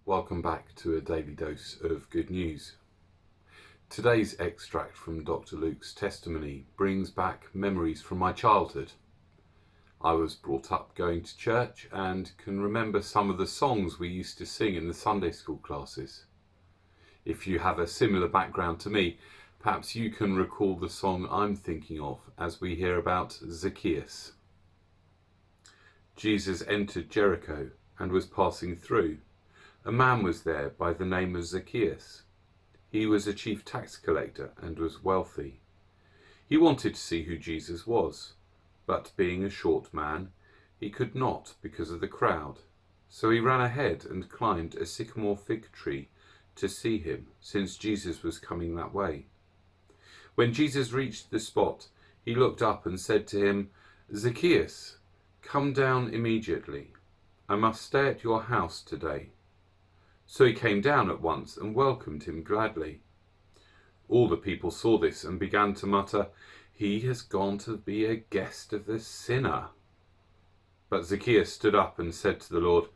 Welcome back to a daily dose of good news. Today's extract from Dr. Luke's testimony brings back memories from my childhood. I was brought up going to church and can remember some of the songs we used to sing in the Sunday school classes. If you have a similar background to me, perhaps you can recall the song I'm thinking of as we hear about Zacchaeus. Jesus entered Jericho and was passing through. A man was there by the name of Zacchaeus. He was a chief tax collector and was wealthy. He wanted to see who Jesus was, but being a short man, he could not because of the crowd. So he ran ahead and climbed a sycamore fig tree to see him, since Jesus was coming that way. When Jesus reached the spot, he looked up and said to him, "Zacchaeus, come down immediately. I must stay at your house today." So he came down at once and welcomed him gladly. All the people saw this and began to mutter, "He has gone to be a guest of the sinner." But Zacchaeus stood up and said to the Lord,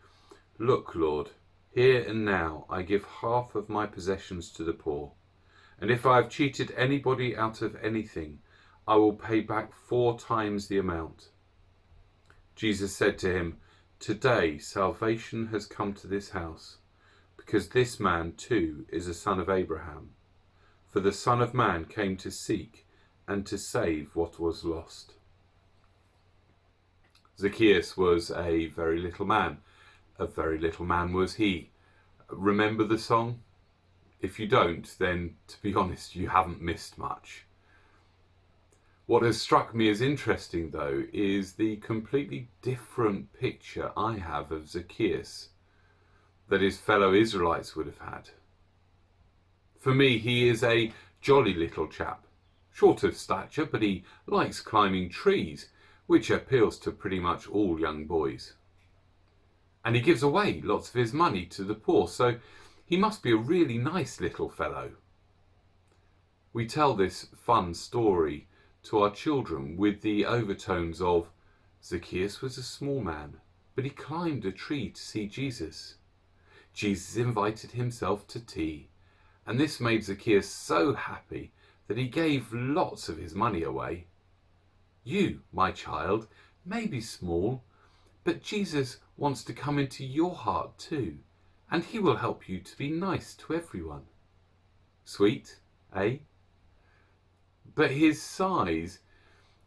"Look, Lord, here and now I give half of my possessions to the poor, and if I have cheated anybody out of anything, I will pay back 4 times the amount." Jesus said to him, "Today salvation has come to this house, because this man too is a son of Abraham. For the Son of Man came to seek and to save what was lost." Zacchaeus was a very little man. A very little man was he. Remember the song? If you don't, then to be honest, you haven't missed much. What has struck me as interesting, though, is the completely different picture I have of Zacchaeus that his fellow Israelites would have had. For me, he is a jolly little chap, short of stature, but he likes climbing trees, which appeals to pretty much all young boys. And he gives away lots of his money to the poor, so he must be a really nice little fellow. We tell this fun story to our children with the overtones of Zacchaeus was a small man, but he climbed a tree to see Jesus. Jesus invited himself to tea, and this made Zacchaeus so happy that he gave lots of his money away. You, my child, may be small, but Jesus wants to come into your heart too, and he will help you to be nice to everyone. Sweet, eh? But his size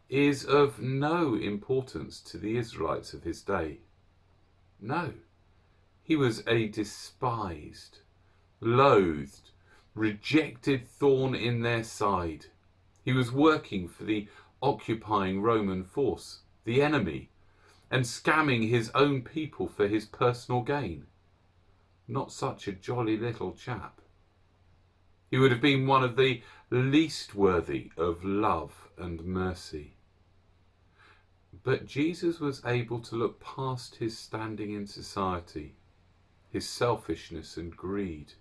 is of no importance to the Israelites of his day. No. He was a despised, loathed, rejected thorn in their side. He was working for the occupying Roman force, the enemy, and scamming his own people for his personal gain. Not such a jolly little chap. He would have been one of the least worthy of love and mercy. But Jesus was able to look past his standing in society, his selfishness and greed,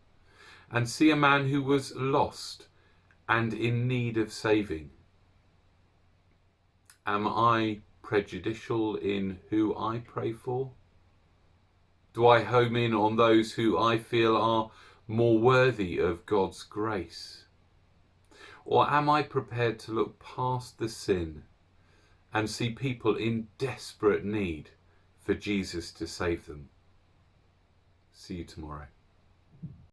and see a man who was lost and in need of saving. Am I prejudicial in who I pray for? Do I home in on those who I feel are more worthy of God's grace? Or am I prepared to look past the sin and see people in desperate need for Jesus to save them? See you tomorrow.